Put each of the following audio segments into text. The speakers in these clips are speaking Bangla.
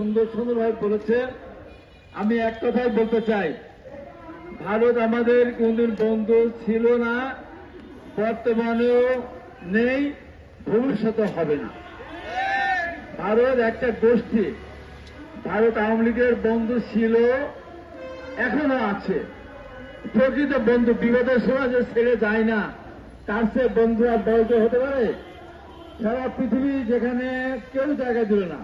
সুন্দরভাবে বলেছে। আমি এক কথাই বলতে চাই, ভারত আমাদের কোনদিন বন্ধু ছিল না, বর্তমানেও নেই, ভবিষ্যতে হবে না। ভারত একটা গোষ্ঠী। ভারত আওয়ামী লীগের বন্ধু ছিল, এখনো আছে। প্রকৃত বন্ধু বিপদের সময় যে ছেড়ে যায় না, তার সে বন্ধু আর বড় হতে পারে? সারা পৃথিবী যেখানে কেউ জায়গা দিল না,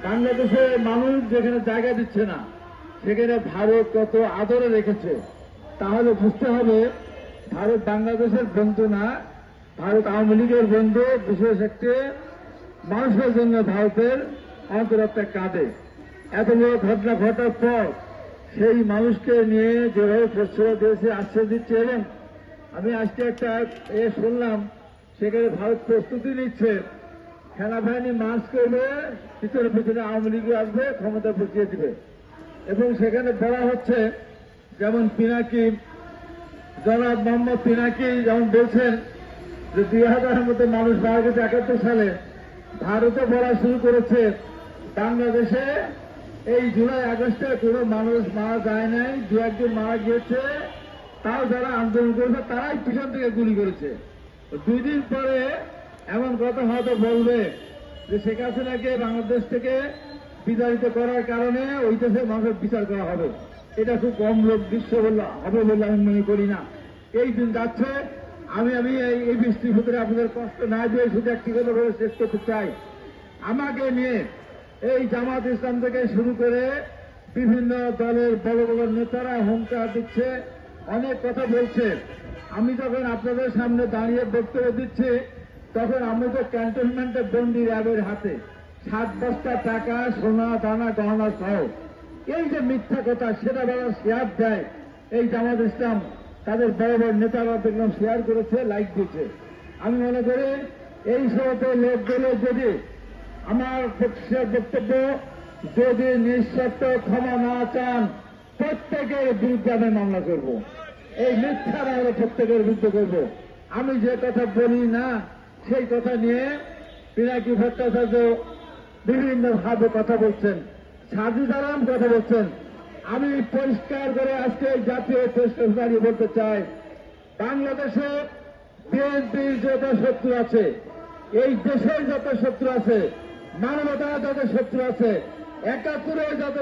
বাংলাদেশের মানুষ যেখানে জায়গা দিচ্ছে না, সেখানে ভারত কত আদরে রেখেছে। তাহলে বুঝতে হবে ভারত বাংলাদেশের বন্ধু না, ভারত আওয়ামী লীগের বন্ধু। বিশেষ একটি মানুষের জন্য ভারতের অন্তরাত্মা কাঁদে। এত বড় ঘটনা ঘটার পর সেই মানুষকে নিয়ে যেভাবে প্রশ্রয় দিয়েছে, আশ্বাস দিচ্ছে। এবং আমি আজকে একটা শুনলাম, সেখানে ভারত প্রস্তুতি নিচ্ছে, সেনাবাহিনী মার্চ করবে, পিছনে পিছনে আওয়ামী লীগ আসবে, ক্ষমতা বসিয়ে দিবে। এবং সেখানে বলা হচ্ছে, যেমন পিনাকি, জনাব মোহাম্মদ পিনাকি যেমন বলছেন যে 2000-এর মধ্যে মানুষ মারা গেছে 71 সালে। ভারতও বলা শুরু করেছে, বাংলাদেশে এই জুলাই আগস্টে কোনো মানুষ মারা যায় নাই, দু একজন মারা গিয়েছে, তাও যারা আন্দোলন করেছে তারাই পিছন থেকে গুলি করেছে। 2 দিন পরে এমন কথা হয়তো বলবে যে শেখ হাসিনাকে বাংলাদেশ থেকে বিতাড়িত করার কারণে ওই দেশের মানুষের বিচার করা হবে। এটা খুব কম লোক দৃশ্য হবে বলে আমি মনে করি না। এই দিন যাচ্ছে। আমি এই বৃষ্টির ভিতরে আপনাদের কষ্ট না দিয়ে শুধু একটি কথা বলে শেষ করতে চাই। আমাকে নিয়ে এই জামাত ইসলাম থেকে শুরু করে বিভিন্ন দলের বড় বড় নেতারা হুঙ্কার দিচ্ছে, অনেক কথা বলছে। আমি যখন আপনাদের সামনে দাঁড়িয়ে বক্তব্য দিচ্ছি, তখন আমি তো ক্যান্টনমেন্টে বন্দি র্যাবের হাতে, 7 বস্তা টাকা, সোনা দানা গহনা সহ। এই যে মিথ্যা কথা, সেটা বলার শেয়ার দেয় এই জামাত ইসলাম, তাদের বড় বড় নেতারা দেখলাম শেয়ার করেছে, লাইক দিয়েছে। আমি মনে করি এই সমস্ত লোকগুলো যদি আমার বক্তব্য যদি নিঃশর্ত ক্ষমা না চান, প্রত্যেকের বিরুদ্ধে আমি মামলা করব। এই মিথ্যা মামলা প্রত্যেকের বিরুদ্ধে করব। আমি যে কথা বলি না, সেই কথা নিয়ে পিনাকি ভট্টাচার্য বিভিন্নভাবে কথা বলছেন, সাজিদ আলম কথা বলছেন। আমি পরিষ্কার করে আজকে জাতীয় প্রেসক্লাব দাঁড়িয়ে বলতে চাই, বাংলাদেশে বিএনপির যত শত্রু আছে, এই দেশের যত শত্রু আছে, মানবতার যত শত্রু আছে, 71-এ যত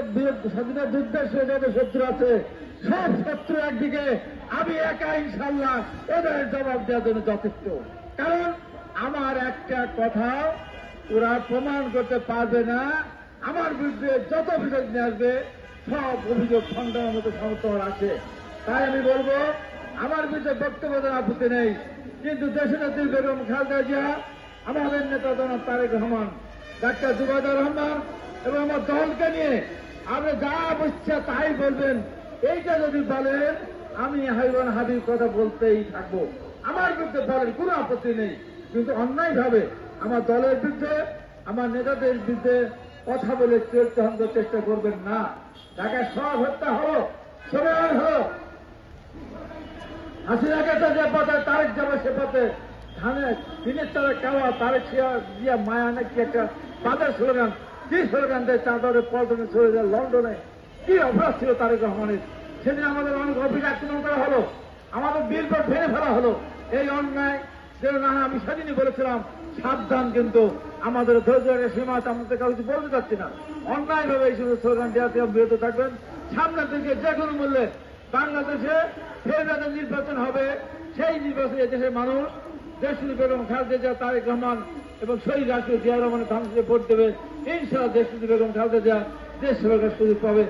স্বাধীনতা যুদ্ধের যত শত্রু আছে, সব শত্রু একদিকে, আমি একা ইনশাল্লাহ ওদের জবাব দেওয়ার জন্য যথেষ্ট। কারণ আমার একটা কথা ওরা প্রমাণ করতে পারবে না। আমার বিরুদ্ধে যত অভিযোগ নিয়ে আসবে, সব অভিযোগ খণ্ডনের মতো সমর্থন আছে। তাই আমি বলবো, আমার বিরুদ্ধে বক্তব্য দেওয়ার আপত্তি নেই, কিন্তু দেশনেত্রী বেগম খালেদা জিয়া, আমাদের নেতা জনাব তারেক রহমান, ডাক্তার জুবাইদুর রহমান এবং আমার দলকে নিয়ে আপনি যা ইচ্ছা তাই বলবেন। এইটা যদি বলেন, আমি হাইওয়ান হাবির কথা বলতেই থাকবো। আমার বিরুদ্ধে বলেন, কোনো আপত্তি নেই, কিন্তু অন্যায়ভাবে আমার দলের বিরুদ্ধে, আমার নেতাদের বিরুদ্ধে কথা বলে চলতে চেষ্টা করবেন না। ঢাকায় সব হত্যা হলো, সময় হলো, হাসিনাকে তো যে পথে তারেক যাবে সে পথে দিনের তারা কেওয়া তারেক দিয়া মায়া নাকি একটা বাজার স্লোগান, কি স্লোগান দেয়, চাঁদরে পল্টনে চলে যায় লন্ডনে। কি অভ্যাস ছিল তারেক রহমানের। সেদিন আমাদের অনেক অফিস আক্রমণ করা হলো, আমাদের বিলবোর্ড ভেঙে ফেলা হলো। এই অন্যায় যেন না, আমি সেদিনই বলেছিলাম সাবধান, কিন্তু আমাদের ধৈর্যের সীমা আছে, আমাদের কারো কিছু বলতে চাচ্ছি না। অন্যায়ভাবে এই সমস্ত স্লোগান দেওয়া থেকে বিরত থাকবেন। সামনের দিকে যে কোনো মূল্যে বাংলাদেশে ফের নির্বাচন হবে, সেই নির্বাচনে দেশের মানুষ দেশনেত্রী বেগম খালেদা জিয়া, তারেক রহমান এবং শহীদ রাষ্ট্রপতি জিয়া রহমানের ধানের ভোট দেবে। ইনশাআল্লাহ দেশনেত্রী বেগম খালেদা জিয়া দেশ সেবাকের সুযোগ পাবে।